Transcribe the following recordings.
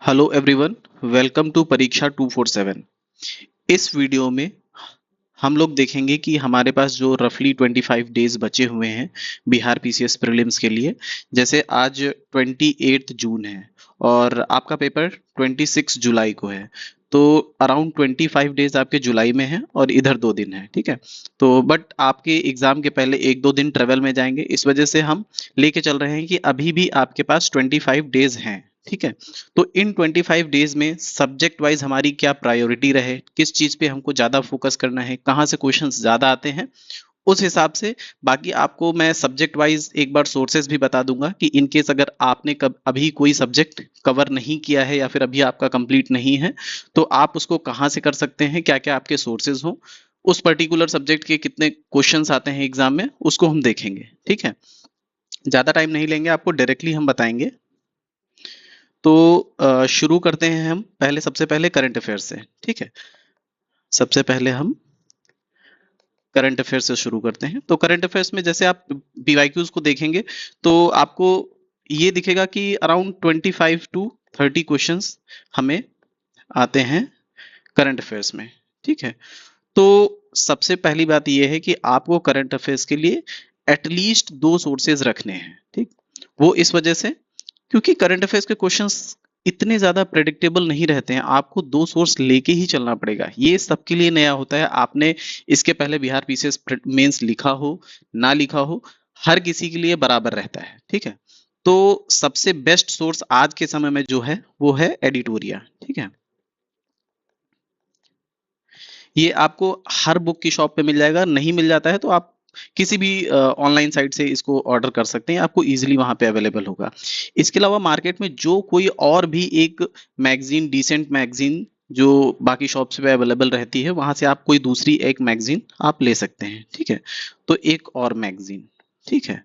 Hello everyone, welcome to परीक्षा 247। इस video में हम लोग देखेंगे कि हमारे पास जो रफली 25 डेज बचे हुए हैं बिहार पीसीएस प्रीलिम्स के लिए। जैसे आज 28 जून है और आपका पेपर 26 जुलाई को है, तो अराउंड 25 डेज आपके जुलाई में है और इधर 2 दिन है। ठीक है, तो बट आपके एग्जाम के पहले 1-2 दिन ट्रेवल में जाएंगे, इस वजह से हम लेके चल रहे हैं कि अभी भी आपके पास 25 डेज हैं। ठीक है, तो इन 25 डेज में सब्जेक्ट वाइज हमारी क्या प्रायोरिटी रहे, किस चीज पे हमको ज्यादा फोकस करना है, कहाँ से क्वेश्चंस ज्यादा आते हैं, उस हिसाब से बाकी आपको मैं सब्जेक्ट वाइज एक बार सोर्सेज भी बता दूंगा कि इन केस अगर आपने अभी कोई सब्जेक्ट कवर नहीं किया है या फिर अभी आपका कंप्लीट नहीं है, तो आप उसको कहाँ से कर सकते हैं, क्या क्या आपके सोर्सेज हो, उस पर्टिकुलर सब्जेक्ट के कितने क्वेश्चंस आते हैं एग्जाम में, उसको हम देखेंगे। ठीक है, ज्यादा टाइम नहीं लेंगे, आपको डायरेक्टली हम बताएंगे। तो शुरू करते हैं हम सबसे पहले करंट अफेयर से। ठीक है, सबसे पहले हम करंट अफेयर से शुरू करते हैं। तो करंट अफेयर्स में जैसे आप पीवाईक्यूज को देखेंगे तो आपको ये दिखेगा कि अराउंड 25 to 30 क्वेश्चंस हमें आते हैं करंट अफेयर्स में। ठीक है, तो सबसे पहली बात यह है कि आपको करंट अफेयर्स के लिए एटलीस्ट 2 सोर्सेज रखने हैं। ठीक, वो इस वजह से क्योंकि करंट अफेयर्स के क्वेश्चंस इतने ज्यादा प्रेडिक्टेबल नहीं रहते हैं, आपको 2 सोर्स लेके ही चलना पड़ेगा। ये सबके लिए नया होता है, आपने इसके पहले बिहार पीसीएस मेंस लिखा हो ना लिखा हो, हर किसी के लिए बराबर रहता है। ठीक है, तो सबसे बेस्ट सोर्स आज के समय में जो है वो है एडिटोरिया। ठीक है, ये आपको हर बुक की शॉप पे मिल जाएगा, नहीं मिल जाता है तो आप किसी भी ऑनलाइन साइट से इसको ऑर्डर कर सकते हैं, आपको इजीली वहां पे अवेलेबल होगा। इसके अलावा मार्केट में जो कोई और भी एक मैगजीन, डिसेंट मैगजीन जो बाकी शॉप्स पे अवेलेबल रहती है, वहां से आप कोई दूसरी एक मैगजीन आप ले सकते हैं। ठीक है, तो एक और मैगजीन। ठीक है,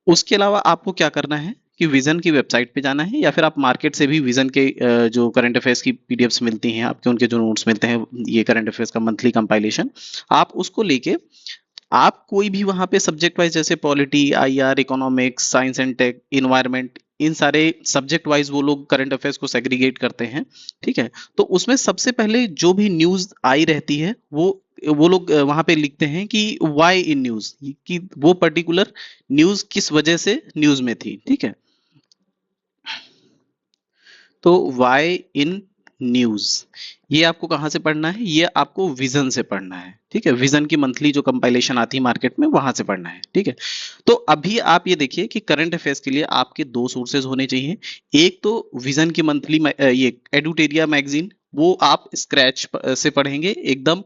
उसके अलावा आपको क्या करना है कि विजन की वेबसाइट पे जाना है या फिर आप मार्केट से भी विजन के जो करंट अफेयर्स की पीडीएफ्स मिलती हैं आपके, उनके जो नोट्स मिलते हैं, ये करंट अफेयर्स का मंथली कंपाइलेशन, आप उसको लेके आप कोई भी वहां पे सब्जेक्ट वाइज जैसे polity, IR, economics, science and tech, environment, इन सारे सब्जेक्ट वाइज वो लोग करंट अफेयर्स को सेग्रीगेट करते हैं। ठीक है, तो उसमें सबसे पहले जो भी न्यूज आई रहती है वो लोग वहां पे लिखते हैं कि वाई इन न्यूज, कि वो पर्टिकुलर न्यूज किस वजह से न्यूज में थी। ठीक है, तो वाई इन न्यूज ये आपको कहां से पढ़ना है, ये आपको विजन से पढ़ना है। ठीक है, विजन की मंथली जो कंपाइलेशन आती है मार्केट में, वहां से पढ़ना है। ठीक है, तो अभी आप ये देखिए कि करंट अफेयर्स के लिए आपके 2 सोर्सेज होने चाहिए। एक तो विजन की मंथली ये एडुटेरिया मैगजीन, वो आप स्क्रैच से पढ़ेंगे एकदम,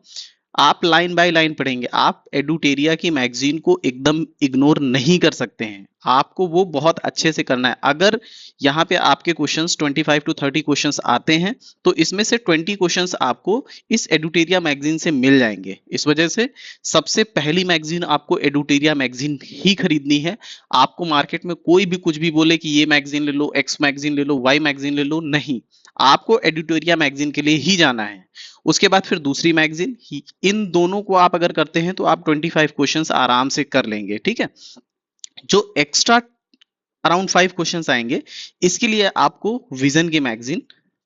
आप लाइन बाय लाइन पढ़ेंगे, आप एडुटेरिया की मैगजीन को एकदम इग्नोर नहीं कर सकते हैं, आपको वो बहुत अच्छे से करना है। अगर यहाँ पे आपके क्वेश्चंस 25 to 30 क्वेश्चंस आते हैं, तो इसमें से 20 क्वेश्चंस आपको इस एडुटेरिया मैगजीन से मिल जाएंगे। इस वजह से सबसे पहली मैगजीन आपको एडुटेरिया मैगजीन ही खरीदनी है। आपको मार्केट में कोई भी कुछ भी बोले कि ये मैगजीन ले लो, एक्स मैगजीन ले लो, वाई मैगजीन ले लो, नहीं, आपको एडिटोरिया मैगजीन के लिए ही जाना है। उसके बाद फिर दूसरी मैगजीन, इन दोनों को आप अगर करते हैं तो आप 25 क्वेश्चंस आराम से कर लेंगे। ठीक है, जो एक्स्ट्रा अराउंड 5 क्वेश्चंस आएंगे, इसके लिए आपको विजन की मैगजीन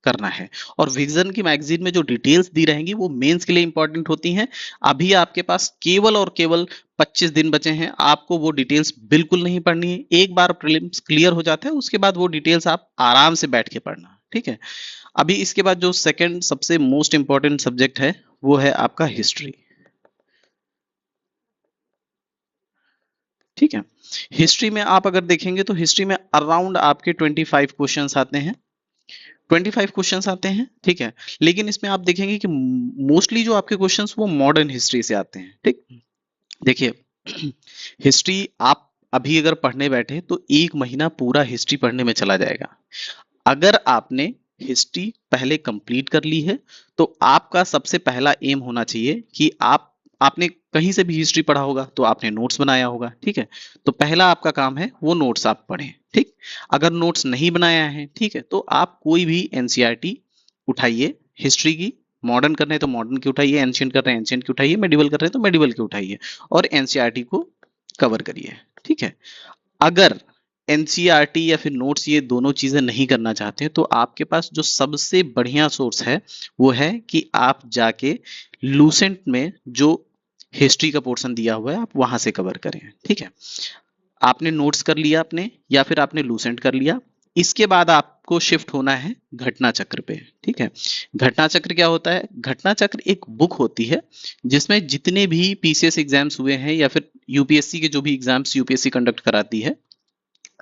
करना है। और विजन की मैगजीन में जो डिटेल्स दी रहेंगी वो मेंस के लिए इंपॉर्टेंट होती हैं। अभी आपके पास केवल और केवल 25 दिन बचे हैं, आपको वो डिटेल्स बिल्कुल नहीं पढ़नी है। एक बार प्रीलिम्स क्लियर हो जाता है उसके बाद वो डिटेल्स आप आराम से बैठ के पढ़ना। ठीक है, अभी इसके बाद जो सेकंड सबसे मोस्ट इंपॉर्टेंट सब्जेक्ट है वो है आपका हिस्ट्री। ठीक है, हिस्ट्री में आप अगर देखेंगे तो हिस्ट्री में अराउंड आपके 25 क्वेश्चंस आते हैं, 25 क्वेश्चंस आते हैं। ठीक है, लेकिन इसमें आप देखेंगे कि मोस्टली जो आपके क्वेश्चंस वो मॉडर्न हिस्ट्री से आते हैं। ठीक, देखिए हिस्ट्री आप अभी अगर पढ़ने बैठे तो 1 महीना पूरा हिस्ट्री पढ़ने में चला जाएगा। अगर आपने हिस्ट्री पहले कंप्लीट कर ली है तो आपका सबसे पहला एम होना चाहिए कि आपने कहीं से भी हिस्ट्री पढ़ा होगा तो आपने नोट्स बनाया होगा। ठीक है, तो पहला आपका काम है वो नोट्स आप पढ़ें। ठीक, अगर नोट्स नहीं बनाया है, ठीक है, तो आप कोई भी एनसीईआरटी उठाइए हिस्ट्री की, मॉडर्न कर रहे हैं तो मॉडर्न की उठाइए, एंशियंट कर रहे हैं एंशियंट की उठाइए, मेडिवल कर रहे हैं तो मेडिवल की उठाइए और एनसीईआरटी को कवर करिए। ठीक है, अगर एनसीईआरटी या फिर नोट्स ये दोनों चीजें नहीं करना चाहते हैं तो आपके पास जो सबसे बढ़िया सोर्स है वो है कि आप जाके लूसेंट में जो हिस्ट्री का पोर्शन दिया हुआ है आप वहां से कवर करें। ठीक है, आपने नोट्स कर लिया आपने या फिर आपने लूसेंट कर लिया, इसके बाद आपको शिफ्ट होना है घटना चक्र पे। ठीक है, घटना चक्र क्या होता है? घटना चक्र एक बुक होती है जिसमें जितने भी पीसीएस एग्जाम्स हुए हैं या फिर यूपीएससी के जो भी एग्जाम्स यूपीएससी कंडक्ट कराती है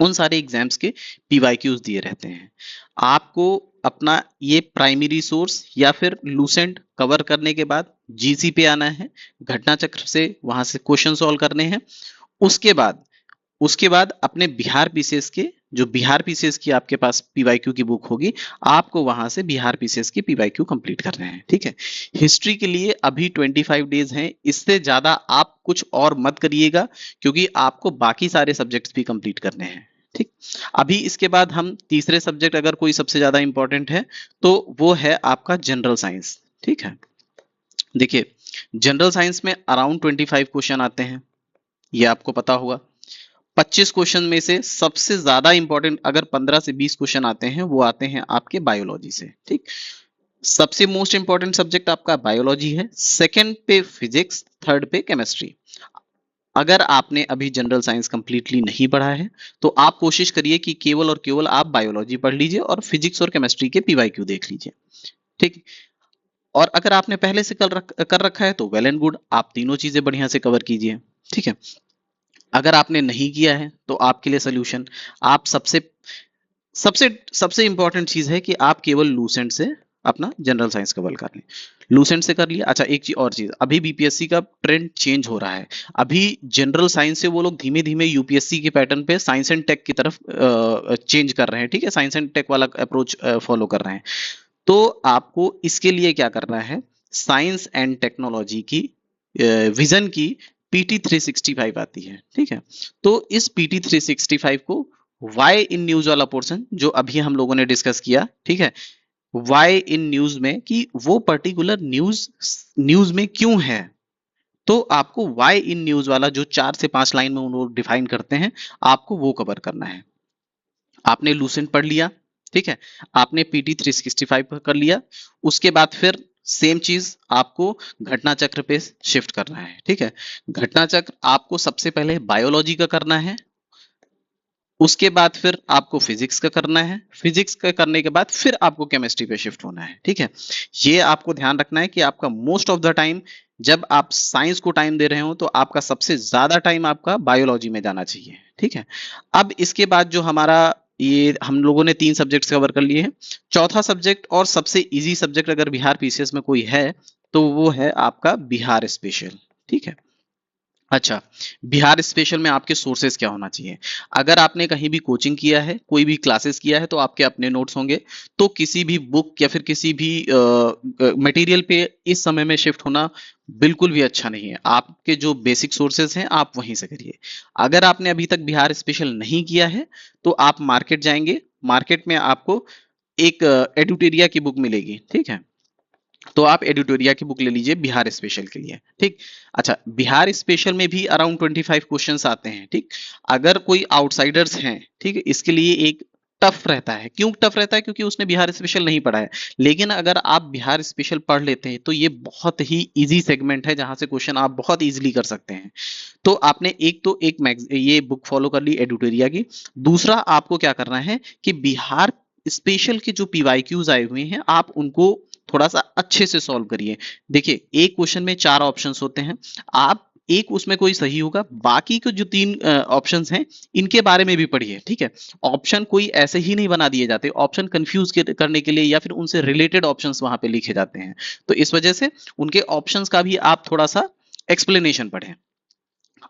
उन सारे एग्जाम्स के पीवाईक्यूज दिए रहते हैं। आपको अपना ये प्राइमरी सोर्स या फिर लूसेंट कवर करने के बाद जीसी पे आना है, घटना चक्र से वहां से क्वेश्चन सॉल्व करने हैं। उसके बाद अपने बिहार पीसीएस के जो बिहार पीसीएस की आपके पास पीवाईक्यू की बुक होगी आपको वहां से बिहार पीसीएस की पीवाईक्यू कंप्लीट करने हैं। ठीक है, हिस्ट्री के लिए अभी 25 डेज हैं, इससे ज्यादा आप कुछ और मत करिएगा क्योंकि आपको बाकी सारे सब्जेक्ट्स भी कंप्लीट करने हैं। ठीक, अभी इसके बाद हम तीसरे सब्जेक्ट अगर कोई सबसे ज्यादा इंपॉर्टेंट है तो वो है आपका जनरल साइंस। ठीक है, देखिए जनरल साइंस में अराउंड 25 क्वेश्चन आते हैं, ये आपको पता होगा। 25 क्वेश्चन में से सबसे ज्यादा इंपॉर्टेंट अगर 15 से 20 क्वेश्चन आते हैं वो आते हैं आपके बायोलॉजी से। ठीक, सबसे मोस्ट इंपॉर्टेंट सब्जेक्ट आपका बायोलॉजी है, सेकंड पे फिजिक्स, थर्ड पे केमिस्ट्री। अगर आपने अभी जनरल साइंस कंप्लीटली नहीं पढ़ा है तो आप कोशिश करिए कि केवल और केवल आप बायोलॉजी पढ़ लीजिए और फिजिक्स और केमिस्ट्री के पीवाईक्यू देख लीजिए। ठीक, और अगर आपने पहले से कर रखा है तो वेल एंड गुड, आप तीनों चीजें बढ़िया से कवर कीजिए। ठीक है, अगर आपने नहीं किया है तो आपके लिए सोल्यूशन, आप सबसे सबसे सबसे इंपॉर्टेंट चीज है कि आप केवल लूसेंट से अपना जनरल साइंस कवर कर लें। लूसेंट से कर लिया। अच्छा, एक चीज और चीज, अभी बीपीएससी का ट्रेंड चेंज हो रहा है। अभी जनरल साइंस से वो लोग धीमे धीमे यूपीएससी के पैटर्न पे साइंस एंड टेक की तरफ चेंज कर रहे हैं। ठीक है, साइंस एंड टेक वाला अप्रोच फॉलो कर रहे हैं। तो आपको इसके लिए क्या करना है, साइंस एंड टेक्नोलॉजी की विजन की पीटी 365 आती है। ठीक है, तो इस पीटी 365 को वाई इन न्यूज वाला पोर्शन जो अभी हम लोगों ने डिस्कस किया, ठीक है, वाई इन न्यूज में कि वो पर्टिकुलर न्यूज में क्यों है, तो आपको वाई इन न्यूज वाला जो 4 से 5 लाइन में उन्होंने डिफाइन करते हैं आपको वो कवर करना है। आपने लूसेंट पढ़ लिया, ठीक है, आपने पीटी 365 कर लिया, उसके बाद फिर सेम चीज आपको घटना चक्र पे शिफ्ट करना है। ठीक है, घटना चक्र आपको सबसे पहले बायोलॉजी का करना है, उसके बाद फिर आपको फिजिक्स का करना है, फिजिक्स का करने के बाद फिर आपको केमिस्ट्री पे शिफ्ट होना है। ठीक है, ये आपको ध्यान रखना है कि आपका मोस्ट ऑफ द टाइम जब आप साइंस को टाइम दे रहे हो तो आपका सबसे ज्यादा टाइम आपका बायोलॉजी में जाना चाहिए। ठीक है, अब इसके बाद जो हमारा ये हम लोगों ने 3 सब्जेक्ट्स कवर कर लिए हैं, चौथा सब्जेक्ट और सबसे इजी सब्जेक्ट अगर बिहार पीसीएस में कोई है तो वो है आपका बिहार स्पेशल। ठीक है, अच्छा, बिहार स्पेशल में आपके सोर्सेज क्या होना चाहिए? अगर आपने कहीं भी कोचिंग किया है, कोई भी क्लासेस किया है तो आपके अपने नोट्स होंगे, तो किसी भी बुक या फिर किसी भी मटेरियल पे इस समय में शिफ्ट होना बिल्कुल भी अच्छा नहीं है। आपके जो बेसिक सोर्सेज हैं आप वहीं से करिए। अगर आपने अभी तक बिहार स्पेशल नहीं किया है तो आप मार्केट जाएंगे, मार्केट में आपको एक एडुटेरिया की बुक मिलेगी। ठीक है, तो आप एडिटोरिया की बुक ले लीजिए बिहार स्पेशल के लिए। ठीक, अच्छा, बिहार स्पेशल में भी अराउंड 25 क्वेश्चंस आते हैं। ठीक, अगर कोई आउटसाइडर्स हैं, ठीक है, इसके लिए एक टफ रहता है। क्यों टफ रहता है? क्योंकि उसने बिहार स्पेशल नहीं पढ़ा है। लेकिन अगर आप बिहार स्पेशल पढ़ लेते हैं तो ये बहुत ही इजी सेगमेंट है जहां से क्वेश्चन आप बहुत इजीली कर सकते हैं। तो आपने ये बुक फॉलो कर ली एडिटोरिया की। दूसरा आपको क्या करना है कि बिहार स्पेशल के जो पीवाईक्यूज आए हुए हैं आप उनको थोड़ा सा अच्छे से सॉल्व करिए। देखिए, एक क्वेश्चन में 4 ऑप्शंस होते हैं, आप एक उसमें कोई सही होगा, बाकी के जो 3 ऑप्शंस हैं इनके बारे में भी पढ़िए। ठीक है, ऑप्शन कोई ऐसे ही नहीं बना दिए जाते, ऑप्शन कंफ्यूज करने के लिए या फिर उनसे रिलेटेड ऑप्शंस वहां पे लिखे जाते हैं, तो इस वजह से उनके ऑप्शंस का भी आप थोड़ा सा एक्सप्लेनेशन पढ़ें।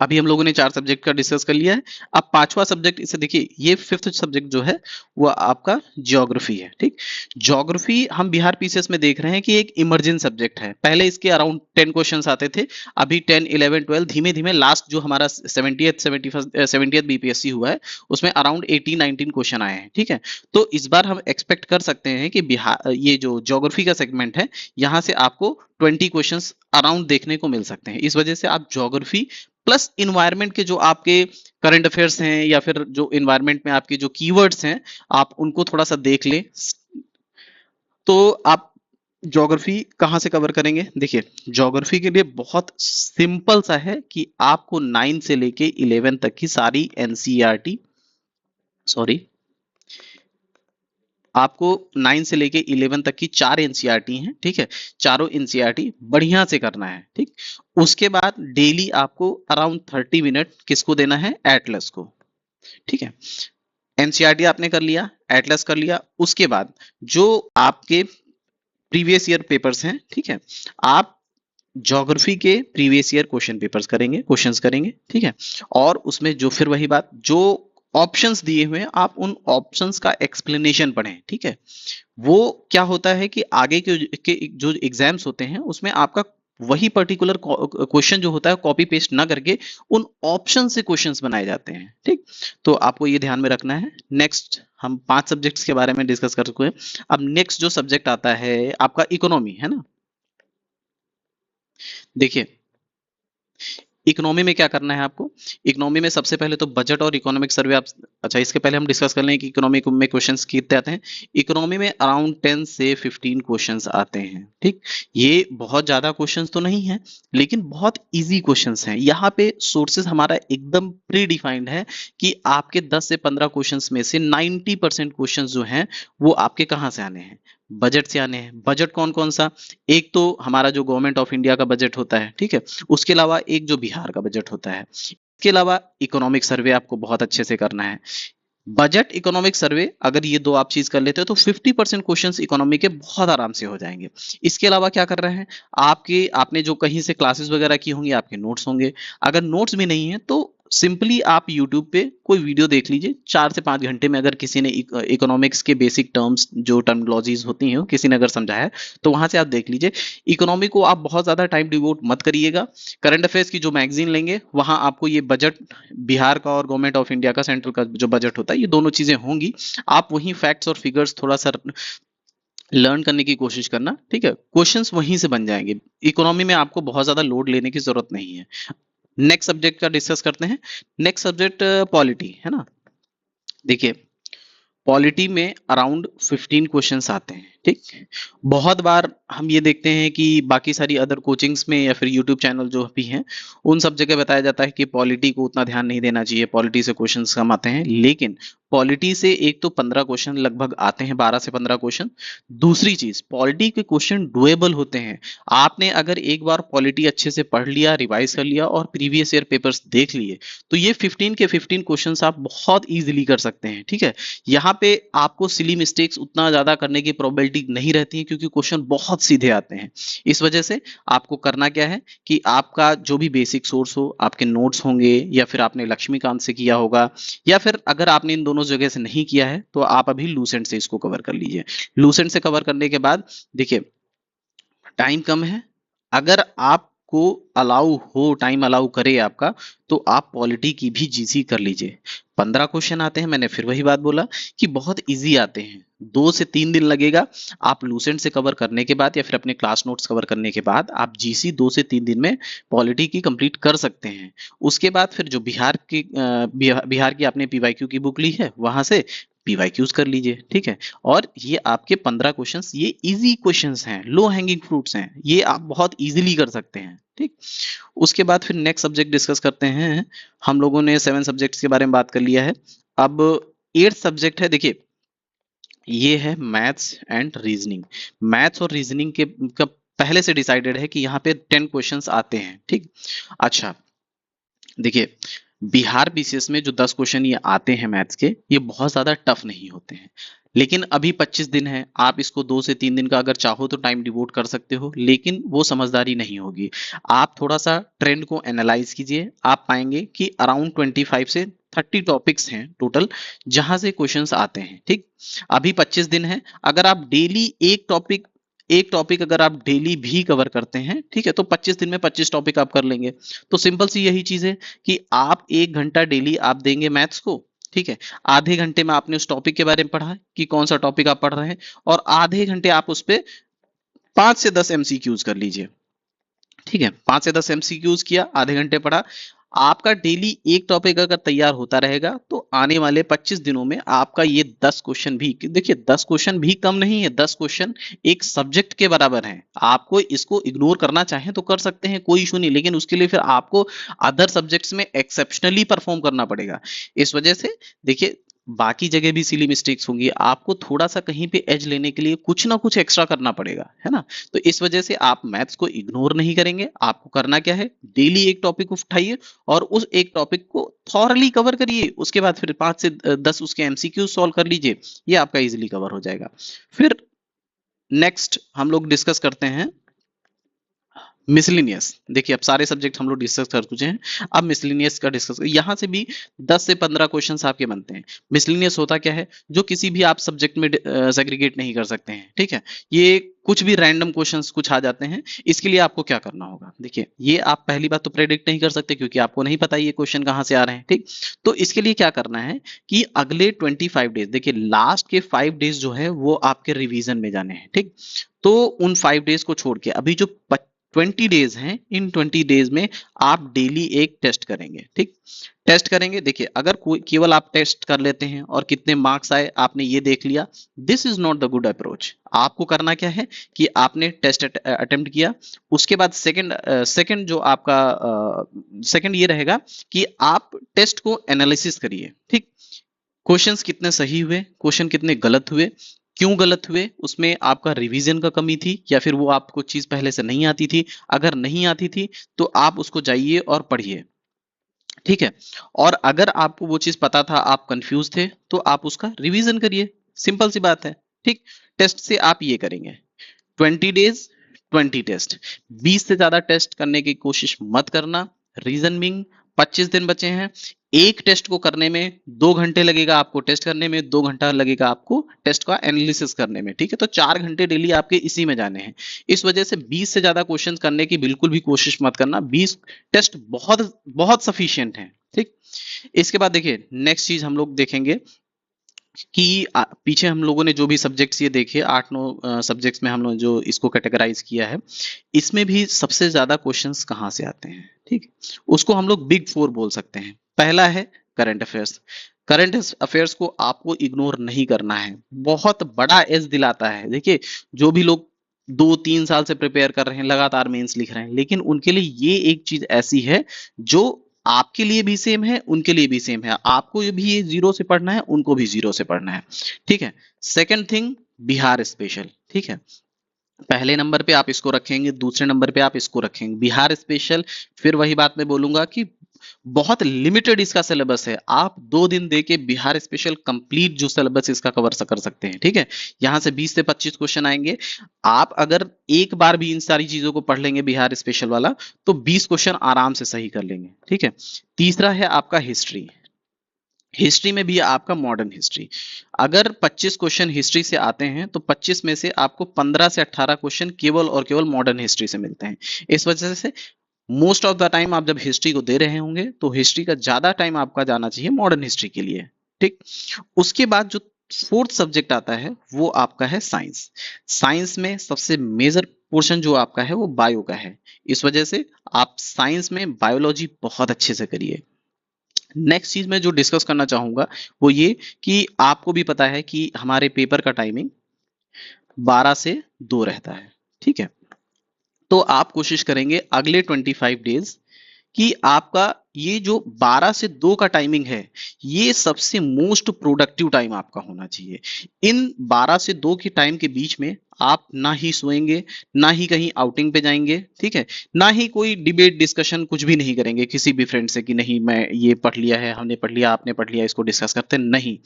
अभी हम लोगों ने 4 सब्जेक्ट का डिस्कस कर लिया है। अब 5वां सब्जेक्ट, इसे देखिए, ये 5th सब्जेक्ट जो है वो आपका ज्योग्राफी है। ठीक, ज्योग्राफी हम बिहार पीसीएस में देख रहे हैं कि एक इमर्जेंट सब्जेक्ट है। पहले इसके अराउंड 10 क्वेश्चंस आते थे, अभी 10, 11, 12 धीमे धीमे लास्ट जो हमारा 70th बीपीएससी हुआ है उसमें अराउंड 18, 19 क्वेश्चन आए हैं। ठीक है, तो इस बार हम एक्सपेक्ट कर सकते हैं कि बिहार ये जो ज्योग्राफी का सेगमेंट है यहाँ से आपको 20 क्वेश्चंस अराउंड देखने को मिल सकते हैं। इस वजह से आप ज्योग्राफी प्लस इन्वायरमेंट के जो आपके करंट अफेयर्स हैं या फिर जो इन्वायरमेंट में आपके जो कीवर्ड्स हैं आप उनको थोड़ा सा देख लें। तो आप ज्योग्राफी कहाँ से कवर करेंगे? देखिए, ज्योग्राफी के लिए बहुत सिंपल सा है कि आपको 9 से लेके 11 तक की सारी एनसीईआरटी, सॉरी, आपको 9 से लेके 11 तक की 4 एनसीईआरटी हैं, ठीक है, चारों एनसीईआरटी बढ़िया से करना है, ठीक। उसके बाद डेली आपको अराउंड 30 मिनट किसको देना है? एटलस को, ठीक है। एनसीईआरटी आपने कर लिया, एटलस कर लिया, उसके बाद जो आपके प्रीवियस ईयर पेपर्स हैं, ठीक है, आप ज्योग्राफी के प्रीवियस ईयर क्वेश्चन पेपर्स करेंगे, क्वेश्चंस करेंगे, ठीक है। और उसमें जो फिर वही बात, जो ऑप्शंस दिए हुए हैं आप उन ऑप्शंस का एक्सप्लेनेशन पढ़ें, ठीक है। वो क्या होता है कि आगे के जो एग्जाम्स होते हैं उसमें आपका वही पर्टिकुलर क्वेश्चन जो होता है कॉपी पेस्ट ना करके उन ऑप्शन से क्वेश्चंस बनाए जाते हैं, ठीक। तो आपको ये ध्यान में रखना है। नेक्स्ट हम 5 सब्जेक्ट्स के बारे में डिस्कस कर चुके हैं। अब नेक्स्ट जो सब्जेक्ट आता है आपका इकोनॉमी, है ना। देखिए, इकोनॉमी में क्या करना है आपको? इकोनॉमी में सबसे पहले तो बजट और इकोनॉमिक सर्वे आप, अच्छा इसके पहले हम डिस्कस कर लें कि इकोनॉमी में क्वेश्चंस कितने आते हैं। इकोनॉमी में अराउंड 10 से 15 क्वेश्चंस आते हैं, ठीक। ये बहुत ज्यादा क्वेश्चंस तो नहीं है लेकिन बहुत इजी क्वेश्चंस हैं। यहाँ पे सोर्सेज हमारा एकदम प्री डिफाइंड है कि आपके 10 से 15 क्वेश्चंस में से 90% क्वेश्चंस जो हैं वो आपके कहाँ से आने हैं? बजट से आने हैं। बजट कौन कौन सा? एक तो हमारा जो गवर्नमेंट ऑफ इंडिया का बजट होता है, ठीक है। उसके अलावा एक जो बिहार का बजट होता है। इसके अलावा इकोनॉमिक सर्वे आपको बहुत अच्छे से करना है। बजट, इकोनॉमिक सर्वे, अगर ये दो आप चीज कर लेते हो तो 50% क्वेश्चंस इकोनॉमी के बहुत आराम से हो जाएंगे। इसके अलावा क्या कर रहे हैं? आपने जो कहीं से क्लासेस वगैरह की होंगी, आपके नोट्स होंगे। अगर नोट्स भी नहीं है तो सिंपली आप यूट्यूब पे कोई वीडियो देख लीजिए। 4 से 5 घंटे में अगर किसी ने इकोनॉमिक्स के बेसिक टर्म्स, जो टर्मिनोलॉजीज होती हैं, किसी ने अगर समझाया है तो वहां से आप देख लीजिए। इकोनॉमी को आप बहुत ज्यादा टाइम डिवोट मत करिएगा। करंट अफेयर्स की जो मैगजीन लेंगे वहां आपको ये बजट, बिहार का और गवर्नमेंट ऑफ इंडिया का, सेंट्रल का जो बजट होता है, ये दोनों चीजें होंगी। आप वहीं फैक्ट्स और फिगर्स थोड़ा सा लर्न करने की कोशिश करना, ठीक है। क्वेश्चंस वहीं से बन जाएंगे। इकोनॉमी में आपको बहुत ज्यादा लोड लेने की जरूरत नहीं है। नेक्स्ट सब्जेक्ट का डिस्कस करते हैं। नेक्स्ट सब्जेक्ट पॉलिटी, है ना। देखिए, पॉलिटी में अराउंड 15 क्वेश्चंस आते हैं, ठीक। बहुत बार हम ये देखते हैं कि बाकी सारी अदर कोचिंग्स में या फिर यूट्यूब चैनल जो भी हैं उन सब जगह बताया जाता है कि पॉलिटी को उतना ध्यान नहीं देना चाहिए, पॉलिटी से क्वेश्चंस कम आते हैं। लेकिन पॉलिटी से एक तो 15 क्वेश्चन लगभग आते हैं, 12 से 15 क्वेश्चन। दूसरी चीज, पॉलिटी के क्वेश्चन डुएबल होते हैं। आपने अगर एक बार पॉलिटी अच्छे से पढ़ लिया, रिवाइज कर लिया और प्रीवियस ईयर पेपर्स देख लिए तो ये 15 के 15 क्वेश्चंस आप बहुत इजीली कर सकते हैं, ठीक है। यहाँ पे आपको सिली मिस्टेक्स उतना ज्यादा करने की प्रोबेबिलिटी नहीं रहती है क्योंकि क्वेश्चन बहुत सीधे आते हैं। इस वजह से आपको करना क्या है कि आपका जो भी बेसिक सोर्स हो, आपके नोट्स होंगे या फिर आपने लक्ष्मीकांत से किया होगा, या फिर अगर आपने इन दोनों जगह से नहीं किया है तो आप अभी लूसेंट से इसको कवर कर लीजिए। लूसेंट से कवर करने के बाद देखिए, टाइम कम है। अगर आपको अलाउ हो, टाइम अलाउ करे आपका, तो आप पॉलिटी की भी जीसी कर लीजिए। 15 क्वेश्चन आते हैं, मैंने फिर वही बात बोला कि बहुत इजी आते हैं। 2 से 3 दिन लगेगा। आप लूसेंट से कवर करने के बाद या फिर अपने क्लास नोट्स कवर करने के बाद आप जीसी 2 से 3 दिन में पॉलिटी की कंप्लीट कर सकते हैं। उसके बाद फिर जो बिहार की आपने पीवाईक्यू की बुक ली है वहां से पीवाईक्यूज कर लीजिए, ठीक है। और ये आपके 15 क्वेश्चंस, ये इजी क्वेश्चंस हैं, लो हैंगिंग फ्रूट्स हैं, ये आप बहुत इजीली कर सकते हैं, ठीक। उसके बाद फिर नेक्स्ट सब्जेक्ट डिस्कस करते हैं। हम लोगों ने 7 सब्जेक्ट्स के बारे में बात कर लिया है। अब 8th सब्जेक्ट है, देखिए ये है मैथ्स एंड रीजनिंग। मैथ्स और रीजनिंग के का पहले से डिसाइडेड है कि यहाँ पे 10 क्वेश्चंस आते हैं, ठीक। अच्छा, देखिए बिहार बीसीएस में जो 10 क्वेश्चन ये आते हैं मैथ्स के, ये बहुत ज्यादा टफ नहीं होते हैं। लेकिन अभी 25 दिन है, आप इसको 2 से 3 दिन का अगर चाहो तो टाइम डिवोट कर सकते हो, लेकिन वो समझदारी नहीं होगी। आप थोड़ा सा ट्रेंड को एनालाइज कीजिए, आप पाएंगे कि अराउंड 25 से 30 टॉपिक्स हैं टोटल जहां से क्वेश्चंस आते हैं, ठीक। अभी 25 दिन है। अगर आप डेली एक टॉपिक अगर आप डेली भी कवर करते हैं, ठीक है, तो 25 दिन में 25 टॉपिक आप कर लेंगे। तो सिंपल सी यही चीज है कि आप 1 घंटा डेली आप देंगे मैथ्स को, ठीक है। आधे घंटे में आपने उस टॉपिक के बारे में पढ़ा कि कौन सा टॉपिक आप पढ़ रहे हैं, और आधे घंटे आप उस पे 5 से 10 एमसीक्यूज कर लीजिए, ठीक है। 5 से 10 एमसीक्यूज किया, आधे घंटे पढ़ा। आपका डेली एक टॉपिक अगर तैयार होता रहेगा तो आने वाले 25 दिनों में आपका ये 10 क्वेश्चन भी, देखिए 10 क्वेश्चन भी कम नहीं है, 10 क्वेश्चन एक सब्जेक्ट के बराबर हैं। आपको इसको इग्नोर करना चाहें तो कर सकते हैं, कोई इशू नहीं, लेकिन उसके लिए फिर आपको अदर सब्जेक्ट्स में एक्सेप्शनली परफॉर्म करना पड़ेगा। इस वजह से देखिए बाकी जगह भी सिली मिस्टेक्स होंगी, आपको थोड़ा सा कहीं पे एज लेने के लिए कुछ ना कुछ एक्स्ट्रा करना पड़ेगा, है ना। तो इस वजह से आप मैथ्स को इग्नोर नहीं करेंगे। आपको करना क्या है, डेली एक टॉपिक उठाइए और उस एक टॉपिक को थॉरली कवर करिए। उसके बाद फिर 5 से 10 उसके एमसीक्यू सॉल्व कर लीजिए, ये आपका इजीली कवर हो जाएगा। फिर नेक्स्ट हम लोग डिस्कस करते हैं मिसलिनियस। देखिए अब सारे सब्जेक्ट हम लोग डिस्कस कर चुके हैं, अब मिसलिनियस का डिस्कस, यहां से भी 10 से 15 क्वेश्चंस आपके बनते हैं। मिसलिनियस होता क्या है, जो किसी भी आप सब्जेक्ट में सेग्रीगेट नहीं कर सकते हैं, ठीक है। ये कुछ भी रैंडम क्वेश्चंस कुछ आ जाते हैं। इसके लिए आपको क्या करना होगा, देखिए ये आप पहली बात तो प्रेडिक्ट नहीं कर सकते क्योंकि आपको नहीं पता ये क्वेश्चन कहां से आ रहे हैं, ठीक। तो इसके लिए क्या करना है कि अगले 25 डेज, देखिए लास्ट के 5 डेज जो है वो आपके रिवीजन में जाने हैं, ठीक। तो उन 5 डेज को छोड़ के अभी जो 20 डेज हैं, इन 20 डेज में आप डेली एक टेस्ट करेंगे, ठीक। टेस्ट करेंगे, देखिए अगर केवल आप टेस्ट कर लेते हैं और कितने मार्क्स आए आपने ये देख लिया, this is not the good approach. आपको करना क्या है कि आपने टेस्ट अटेम्प्ट किया, उसके बाद सेकंड जो आपका सेकंड ये रहेगा कि आप टेस्ट को एनालिसिस करिए, ठीक। क्वेश्चंस कितने सही हुए, क्वेश्चन कितने गलत हुए, क्यों गलत हुए, उसमें आपका रिवीजन का कमी थी या फिर वो आपको चीज पहले से नहीं आती थी। अगर नहीं आती थी तो आप उसको जाइए और पढ़िए, ठीक है। और अगर आपको वो चीज पता था, आप कंफ्यूज थे, तो आप उसका रिवीजन करिए, सिंपल सी बात है, ठीक। टेस्ट से आप ये करेंगे 20 डेज 20 टेस्ट, 20 से ज्यादा टेस्ट करने की कोशिश मत करना। रीजन बिंग 25 दिन बचे हैं, एक टेस्ट को करने में 2 घंटे लगेगा आपको, टेस्ट करने में 2 घंटा लगेगा आपको टेस्ट का एनालिसिस करने में, ठीक है। तो 4 घंटे डेली आपके इसी में जाने हैं। इस वजह से 20 से ज्यादा क्वेश्चन करने की बिल्कुल भी कोशिश मत करना, 20 टेस्ट बहुत बहुत सफिशियंट है, ठीक। इसके बाद देखिए नेक्स्ट चीज हम लोग देखेंगे कि पीछे हम लोगों ने जो भी सब्जेक्ट्स ये देखे 8-9 सब्जेक्ट्स में हम लोग जो इसको कैटेगराइज किया है, इसमें भी सबसे ज्यादा क्वेश्चंस कहाँ से आते हैं, ठीक। उसको हम लोग बिग 4 बोल सकते हैं। पहला है करंट अफेयर्स। करंट अफेयर्स को आपको इग्नोर नहीं करना है, बहुत बड़ा एज दिलाता है। देखिए जो भी लोग 2-3 साल से प्रिपेयर कर रहे हैं, लगातार मेंस लिख रहे हैं, लेकिन उनके लिए ये एक चीज ऐसी है जो आपके लिए भी सेम है, उनके लिए भी सेम है। आपको भी ये 0 से पढ़ना है, उनको भी 0 से पढ़ना है, ठीक है। सेकंड थिंग बिहार स्पेशल, ठीक है। पहले नंबर पे आप इसको रखेंगे, दूसरे नंबर पे आप इसको रखेंगे, बिहार स्पेशल। फिर वही बात मैं बोलूंगा कि बहुत लिमिटेड इसका सिलेबस है, आप 2 दिन देके बिहार स्पेशल कंप्लीट जो सिलेबस इसका कवर कर सकते हैं, ठीक है। यहां से 20 से 25 क्वेश्चन आएंगे। आप अगर एक बार भी इन सारी चीजों को पढ़ लेंगे बिहार स्पेशल वाला, तो 20 क्वेश्चन आराम से सही कर लेंगे, ठीक है। तीसरा है आपका हिस्ट्री। हिस्ट्री में भी आपका मॉडर्न हिस्ट्री, अगर 25 क्वेश्चन हिस्ट्री से आते हैं तो 25 में से आपको 15 से 18 क्वेश्चन केवल और केवल मॉडर्न हिस्ट्री से मिलते हैं। इस वजह से मोस्ट ऑफ द टाइम आप जब हिस्ट्री को दे रहे होंगे तो हिस्ट्री का ज्यादा टाइम आपका जाना चाहिए मॉडर्न हिस्ट्री के लिए, ठीक। उसके बाद जो फोर्थ सब्जेक्ट आता है वो आपका है साइंस। साइंस में सबसे मेजर पोर्शन जो आपका है वो बायो का है। इस वजह से आप साइंस में बायोलॉजी बहुत अच्छे से करिए। नेक्स्ट चीज मैं जो डिस्कस करना चाहूंगा वो ये कि आपको भी पता है कि हमारे पेपर का टाइमिंग 12 से 2 रहता है, ठीक है। तो आप कोशिश करेंगे अगले 25 डेज कि आपका ये जो 12 से 2 का टाइमिंग है, ये सबसे मोस्ट प्रोडक्टिव टाइम आपका होना चाहिए। इन 12 से 2 के टाइम के बीच में आप ना ही सोएंगे, ना ही कहीं आउटिंग पे जाएंगे, ठीक है, ना ही कोई डिबेट डिस्कशन कुछ भी नहीं करेंगे किसी भी फ्रेंड से कि नहीं मैं ये पढ़ लिया है, हमने पढ़ लिया, आपने पढ़ लिया, इसको डिस्कस करते नहीं।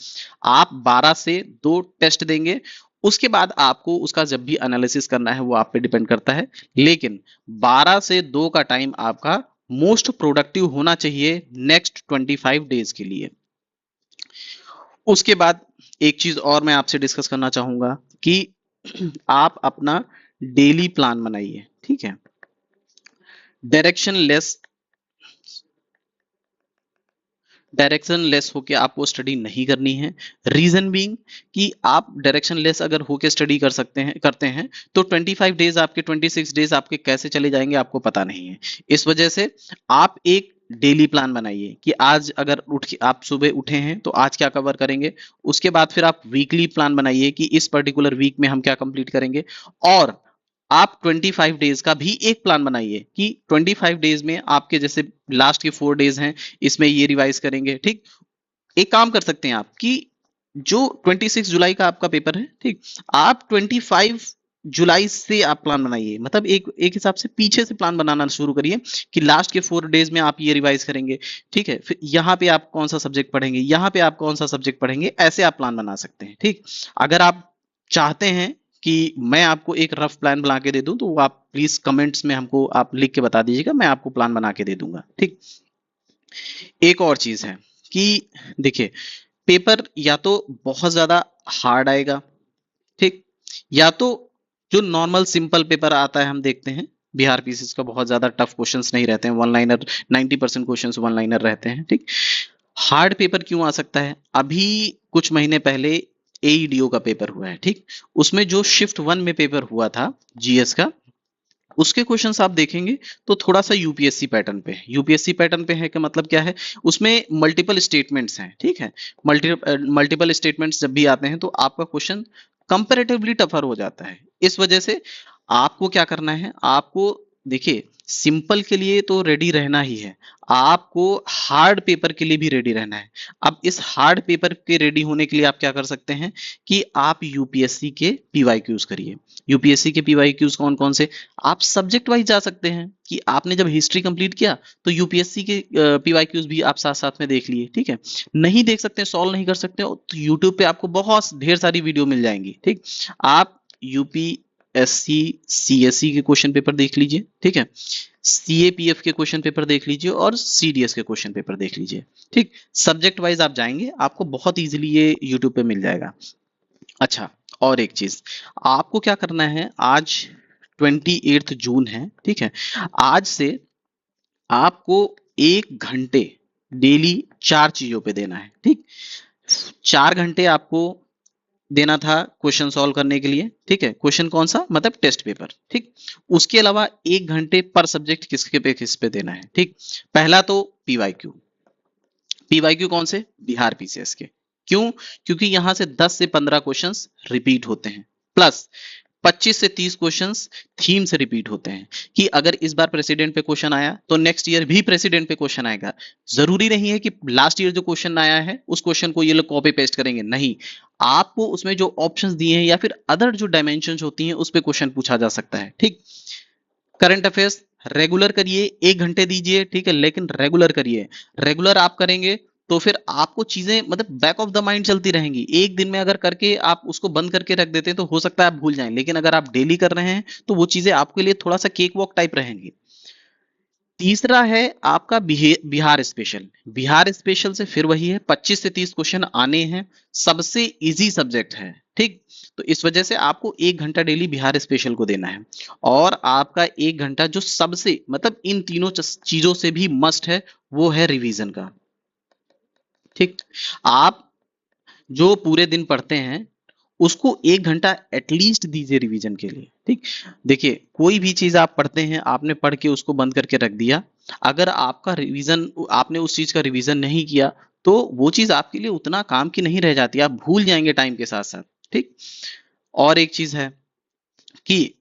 आप 12 से 2 टेस्ट देंगे, उसके बाद आपको उसका जब भी एनालिसिस करना है वो आप पे डिपेंड करता है, लेकिन 12 से 2 का टाइम आपका मोस्ट प्रोडक्टिव होना चाहिए नेक्स्ट 25 डेज के लिए। उसके बाद एक चीज और मैं आपसे डिस्कस करना चाहूंगा कि आप अपना डेली प्लान बनाइए, ठीक है। डायरेक्शन लेस होके आपको स्टडी नहीं करनी है। रीजन बीइंग कि आप डायरेक्शन लेस अगर होके स्टडी करते हैं तो 25 डेज आपके 26 डेज आपके कैसे चले जाएंगे आपको पता नहीं है। इस वजह से आप एक डेली प्लान बनाइए कि आज अगर उठ के आप सुबह उठे हैं तो आज क्या कवर करेंगे। उसके बाद फिर आप वीकली प्लान बनाइए कि इस पर्टिकुलर वीक में हम क्या कंप्लीट करेंगे। और आप 25 डेज का भी एक प्लान बनाइए कि 25 डेज में आपके जैसे लास्ट के 4 डेज हैं, इसमें ये रिवाइज करेंगे। ठीक, एक काम कर सकते हैं आप कि जो 26 जुलाई का आपका पेपर है, ठीक, आप 25 जुलाई से आप प्लान बनाइए, मतलब एक एक हिसाब से पीछे से प्लान बनाना शुरू करिए कि लास्ट के 4 डेज में आप ये रिवाइज करेंगे। ठीक है, फिर यहाँ पे आप कौन सा सब्जेक्ट पढ़ेंगे, यहाँ पे आप कौन सा सब्जेक्ट पढ़ेंगे, ऐसे आप प्लान बना सकते हैं। ठीक, अगर आप चाहते हैं कि मैं आपको एक रफ प्लान बना के दे दूं तो आप प्लीज कमेंट्स में हमको आप लिख के बता दीजिएगा, मैं आपको प्लान बना के दे दूंगा। ठीक, एक और चीज है कि देखिए पेपर या तो बहुत ज्यादा हार्ड आएगा, ठीक, या तो जो नॉर्मल सिंपल पेपर आता है हम देखते हैं बिहार पीसीएस का बहुत ज्यादा टफ क्वेश्चंस नहीं रहते हैं, one liner 90% questions one liner रहते हैं। ठीक, हार्ड पेपर क्यों आ सकता है, अभी कुछ महीने पहले एईडीओ का पेपर हुआ है। ठीक, उसमें जो शिफ्ट 1 में पेपर हुआ था जीएस का, उसके क्वेश्चंस आप देखेंगे तो थोड़ा सा यूपीएससी पैटर्न पे है। यूपीएससी पैटर्न पे है का मतलब क्या है, उसमें मल्टीपल स्टेटमेंट्स हैं। ठीक है, मल्टीपल स्टेटमेंट्स जब भी आते हैं तो आपका क्वेश्चन कंपैरेटिवली टफर हो जाता है। इस वजह से आपको क्या करना है, आपको देखिए सिंपल के लिए तो रेडी रहना ही है, आपको हार्ड पेपर के लिए भी रेडी रहना है। अब इस हार्ड पेपर के रेडी होने के लिए आप क्या कर सकते हैं कि आप यूपीएससी के पीवाईक्यूज करिए। यूपीएससी के पीवाईक्यूज कौन कौन से, आप सब्जेक्ट वाइज जा सकते हैं कि आपने जब हिस्ट्री कंप्लीट किया तो यूपीएससी के पीवाईक्यूज भी आप साथ साथ में देख लिए। ठीक है, नहीं देख सकते, सॉल्व नहीं कर सकते हो तो यूट्यूब पे आपको बहुत ढेर सारी वीडियो मिल जाएंगी। ठीक, आप यूपीएससी सीएससी के क्वेश्चन पेपर देख लीजिए। ठीक है, सीएपीएफ के क्वेश्चन पेपर देख लीजिए और सीडीएस के क्वेश्चन पेपर देख लीजिए। ठीक, सब्जेक्ट वाइज आप जाएंगे, आपको बहुत इजीली ये यूट्यूब पे मिल जाएगा। अच्छा, और एक चीज आपको क्या करना है, आज 28 जून है। ठीक है, आज से आपको 1 घंटे डेली 4 चीजों पे देना है। ठीक, 4 घंटे आपको देना था क्वेश्चन सॉल्व करने के लिए। ठीक है, क्वेश्चन कौन सा, मतलब टेस्ट पेपर। ठीक, उसके अलावा 1 घंटे पर सब्जेक्ट किस पे देना है। ठीक, पहला तो पीवाईक्यू। पीवाईक्यू कौन से, बिहार पीसीएस के। क्यों, क्योंकि यहां से 10 से 15 क्वेश्चंस रिपीट होते हैं, प्लस 25 से 30 क्वेश्चंस थीम से रिपीट होते हैं कि अगर इस बार प्रेसिडेंट पे क्वेश्चन आया तो नेक्स्ट ईयर भी प्रेसिडेंट पे क्वेश्चन आएगा। जरूरी नहीं है कि लास्ट ईयर जो क्वेश्चन आया है उस क्वेश्चन को ये लोग कॉपी पेस्ट करेंगे, नहीं, आपको उसमें जो ऑप्शंस दिए हैं या फिर अदर जो डायमेंशंस होती हैं उस पे क्वेश्चन पूछा जा सकता है। ठीक, करंट अफेयर्स रेगुलर करिए, 1 घंटे दीजिए। ठीक है, लेकिन रेगुलर करिए, रेगुलर आप करेंगे तो फिर आपको चीजें मतलब बैक ऑफ द माइंड चलती रहेंगी। एक दिन में अगर करके आप उसको बंद करके रख देते हैं तो हो सकता है आप भूल जाएं, लेकिन अगर आप डेली कर रहे हैं तो वो चीजें आपके लिए थोड़ा सा केक वॉक टाइप रहेंगी। तीसरा है आपका बिहार स्पेशल। बिहार स्पेशल से फिर वही है, 25 से 30 क्वेश्चन आने हैं, सबसे इजी सब्जेक्ट है। ठीक, तो इस वजह से आपको 1 घंटा डेली बिहार स्पेशल को देना है। और आपका 1 घंटा जो सबसे मतलब इन तीनों चीजों से भी मस्ट है वो है रिवीजन का। ठीक, आप जो पूरे दिन पढ़ते हैं उसको 1 घंटा एटलीस्ट दीजिए रिवीजन के लिए। ठीक, देखिए कोई भी चीज आप पढ़ते हैं, आपने पढ़ के उसको बंद करके रख दिया, अगर आपका रिवीजन, आपने उस चीज का रिवीजन नहीं किया तो वो चीज आपके लिए उतना काम की नहीं रह जाती, आप भूल जाएंगे टाइम के साथ साथ। ठीक, और एक चीज है कि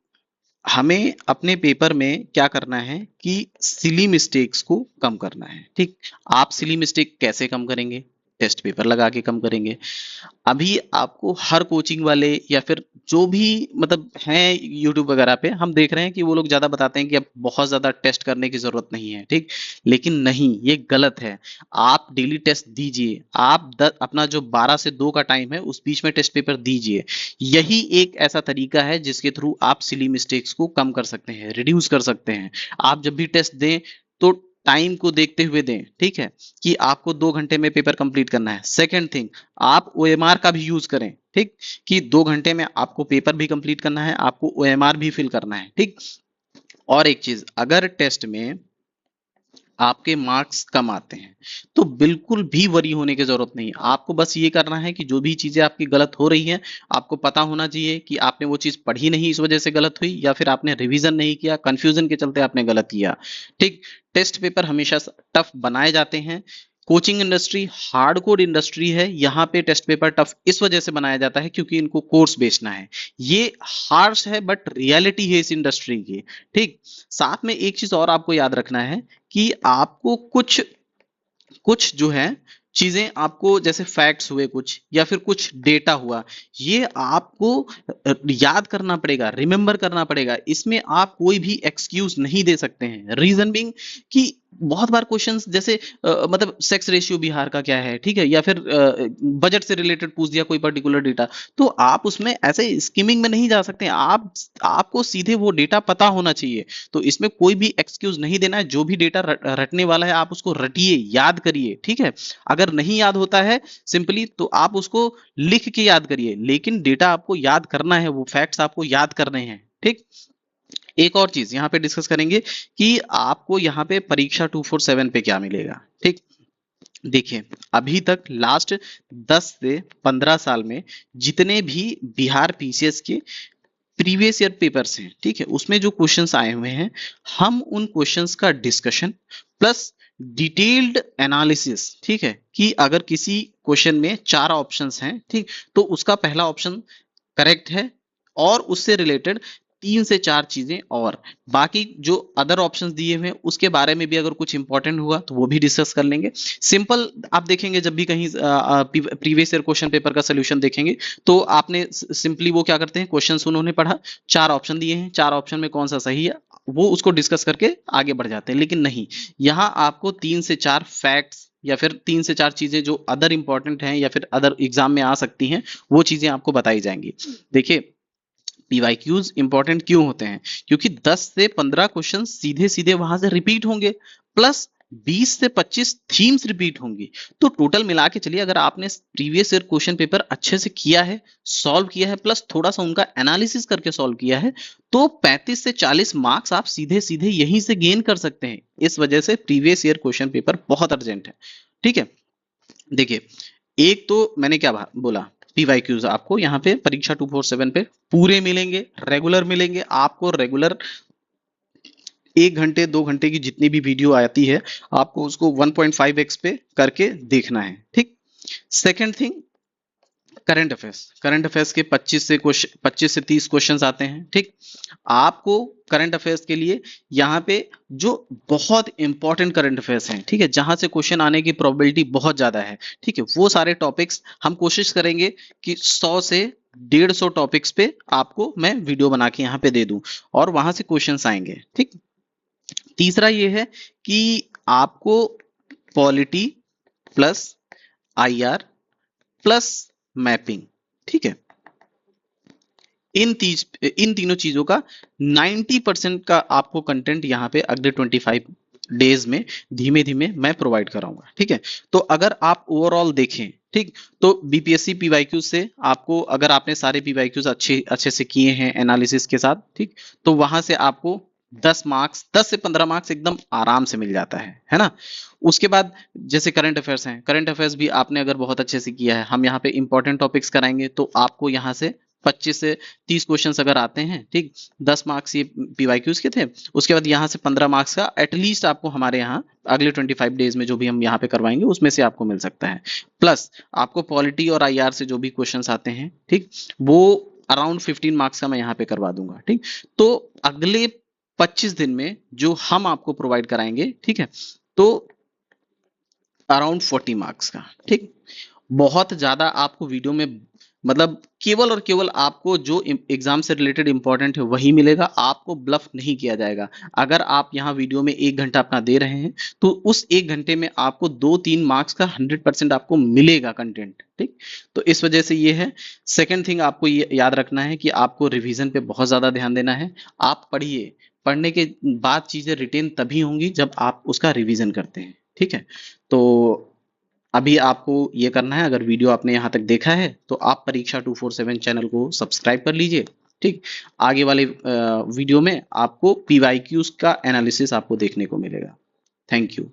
हमें अपने पेपर में क्या करना है कि सिली मिस्टेक्स को कम करना है। ठीक, आप सिली मिस्टेक कैसे कम करेंगे, टेस्ट पेपर लगा के कम करेंगे। अभी आपको हर कोचिंग वाले या फिर जो भी मतलब हैं यूट्यूब वगैरह पे हम देख रहे हैं कि वो लोग ज्यादा बताते हैं कि अब बहुत ज्यादा टेस्ट करने की जरूरत नहीं है। ठीक, लेकिन नहीं, ये गलत है। आप डेली टेस्ट दीजिए, आप अपना जो 12 से 2 का टाइम है उस बीच में टेस्ट पेपर दीजिए। यही एक ऐसा तरीका है जिसके थ्रू आप सिली मिस्टेक्स को कम कर सकते हैं, रिड्यूस कर सकते हैं। आप जब भी टेस्ट दें तो टाइम को देखते हुए दें। ठीक है, कि आपको 2 घंटे में पेपर कंप्लीट करना है। सेकेंड थिंग, आप ओएमआर का भी यूज करें। ठीक, कि 2 घंटे में आपको पेपर भी कंप्लीट करना है, आपको ओएमआर भी फिल करना है। ठीक, और एक चीज, अगर टेस्ट में आपके मार्क्स कम आते हैं। तो बिल्कुल भी वरी होने की जरूरत नहीं। आपको बस ये करना है कि जो भी चीजें आपकी गलत हो रही हैं, आपको पता होना चाहिए कि आपने वो चीज पढ़ी नहीं इस वजह से गलत हुई, या फिर आपने रिवीजन नहीं किया, कंफ्यूजन के चलते आपने गलत किया। ठीक। टेस्ट पेपर हमेशा टफ बनाए जाते हैं। कोचिंग इंडस्ट्री हार्डकोर इंडस्ट्री है। यहाँ पे टेस्ट पेपर टफ इस वजह से बनाया जाता है क्योंकि इनको कोर्स बेचना है। ये हार्श है बट रियलिटी है इस इंडस्ट्री की। ठीक। साथ में एक चीज और आपको याद रखना है कि आपको कुछ कुछ जो है चीजें आपको, जैसे फैक्ट्स हुए कुछ या फिर कुछ डेटा हुआ, ये आपको याद करना पड़ेगा, रिमेंबर करना पड़ेगा। इसमें आप कोई भी एक्सक्यूज नहीं दे सकते हैं। रीजन बिंग कि बहुत बार क्वेश्चंस जैसे मतलब सेक्स रेशियो बिहार का क्या है, ठीक है, या फिर बजट से रिलेटेड पूछ दिया कोई पर्टिकुलर डेटा, तो आप उसमें ऐसे स्कीमिंग में नहीं जा सकते। आपको सीधे वो डेटा पता होना चाहिए। तो इसमें कोई भी एक्सक्यूज नहीं देना है। जो भी डेटा रटने वाला है आप उसको रटिए, याद करिए। ठीक है। अगर नहीं याद होता है सिंपली तो आप उसको लिख के याद करिए, लेकिन डेटा आपको याद करना है, वो फैक्ट्स आपको याद करने हैं। ठीक। एक और चीज यहाँ पे डिस्कस करेंगे कि आपको यहाँ पे परीक्षा 247 पे क्या मिलेगा। ठीक। देखिए, अभी तक लास्ट 10 से 15 साल में जितने भी बिहार पीसीएस के प्रीवियस ईयर पेपर्स हैं, ठीक है, उसमें जो क्वेश्चंस आए हुए हैं, हम उन क्वेश्चंस का डिस्कशन प्लस डिटेल्ड एनालिसिस, ठीक है, कि अगर किसी क्वेश्चन में 4 ऑप्शंस हैं, ठीक, तो उसका पहला ऑप्शन करेक्ट है और उससे रिलेटेड 3 से 4 चीजें, और बाकी जो अदर ऑप्शंस दिए हुए हैं उसके बारे में भी अगर कुछ इंपॉर्टेंट हुआ तो वो भी डिस्कस कर लेंगे। सिंपल आप देखेंगे जब भी कहीं प्रीवियस ईयर क्वेश्चन पेपर का सोल्यूशन देखेंगे तो आपने सिंपली वो क्या करते हैं, क्वेश्चन उन्होंने पढ़ा, 4 ऑप्शन दिए हैं, 4 ऑप्शन में कौन सा सही है वो उसको डिस्कस करके आगे बढ़ जाते हैं। लेकिन नहीं, यहाँ आपको 3 से 4 फैक्ट्स या फिर 3 से 4 चीजें जो अदर इंपॉर्टेंट हैं या फिर अदर एग्जाम में आ सकती हैं, वो चीजें आपको बताई जाएंगी। देखिए, पीवाईक्यूज इंपॉर्टेंट क्यों होते हैं, क्योंकि 10 से 15 क्वेश्चन सीधे सीधे वहां से रिपीट होंगे, प्लस 20 से 25 थीम्स रिपीट होंगी। तो टोटल मिला के चलिए, अगर आपने प्रीवियस ईयर क्वेश्चन पेपर अच्छे से किया है, सॉल्व किया है, प्लस थोड़ा सा उनका एनालिसिस करके सॉल्व किया है, तो 35 से 40 मार्क्स आप सीधे सीधे यहीं से गेन कर सकते हैं। इस वजह से प्रीवियस ईयर क्वेश्चन पेपर बहुत अर्जेंट है। ठीक है। देखिए, एक तो मैंने क्या बोला, पीवाईक्यूज आपको यहाँ पे परीक्षा 247 पे पूरे मिलेंगे, रेगुलर मिलेंगे। आपको रेगुलर 1 घंटे 2 घंटे की जितनी भी वीडियो आती है आपको उसको 1.5x पे करके देखना है। ठीक। सेकेंड थिंग, करंट अफेयर्स के 25 से 30 क्वेश्चंस आते हैं। ठीक। आपको करंट अफेयर्स के लिए यहाँ पे जो बहुत इंपॉर्टेंट करंट अफेयर्स हैं, ठीक है, जहां से क्वेश्चन आने की प्रोबेबिलिटी बहुत ज्यादा है, ठीक है, वो सारे टॉपिक्स हम कोशिश करेंगे कि 100 से 150 टॉपिक्स पे आपको मैं वीडियो बना के यहाँ पे दे दूं और वहां से क्वेश्चंस आएंगे। ठीक। तीसरा ये है कि आपको polity plus IR plus mapping, ठीक है, इन तीनों चीजों का 90% का आपको कंटेंट यहाँ पे अगले 25 डेज में धीमे धीमे मैं प्रोवाइड कराऊंगा। ठीक है। तो अगर आप ओवरऑल देखें, ठीक, तो बीपीएससी पीवाईक्यू से आपको, अगर आपने सारे पीवाईक्यूज अच्छे अच्छे से किए हैं एनालिसिस के साथ, ठीक, तो वहां से आपको 10 मार्क्स, 10 से 15 मार्क्स एकदम आराम से मिल जाता है ना। उसके बाद जैसे करंट अफेयर्स हैं, करंट अफेयर्स भी आपने अगर बहुत अच्छे से किया है, हम यहाँ पे इंपॉर्टेंट टॉपिक्स कराएंगे, तो आपको यहाँ से 25 से 30 क्वेश्चंस अगर आते हैं, ठीक, 10 मार्क्स ये पीवाईक्यूज के थे, उसके बाद यहाँ से 15 मार्क्स का एटलीस्ट आपको हमारे यहाँ अगले 25 डेज में जो भी हम यहाँ पे करवाएंगे उसमें से आपको मिल सकता है। प्लस आपको पॉलिटी और आईआर से जो भी क्वेश्चंस आते हैं, ठीक, वो अराउंड 15 मार्क्स का मैं यहाँ पे करवा दूंगा। ठीक। तो अगले 25 दिन में जो हम आपको प्रोवाइड कराएंगे, ठीक है, तो अराउंड 40 मार्क्स का। ठीक। बहुत ज्यादा आपको वीडियो में, मतलब केवल और केवल आपको जो एग्जाम से रिलेटेड इंपॉर्टेंट है वही मिलेगा, आपको ब्लफ नहीं किया जाएगा। अगर आप यहाँ वीडियो में 1 घंटा अपना दे रहे हैं तो उस 1 घंटे में आपको 2-3 मार्क्स का 100% आपको मिलेगा कंटेंट। ठीक। तो इस वजह से ये है। सेकेंड थिंग आपको ये याद रखना है कि आपको रिवीजन पे बहुत ज्यादा ध्यान देना है। आप पढ़िए, पढ़ने के बाद चीजें रिटेन तभी होंगी जब आप उसका रिवीजन करते हैं। ठीक है। तो अभी आपको ये करना है, अगर वीडियो आपने यहाँ तक देखा है तो आप परीक्षा 247 चैनल को सब्सक्राइब कर लीजिए। ठीक। आगे वाले वीडियो में आपको पीवाईक्यूज का एनालिसिस आपको देखने को मिलेगा। Thank you.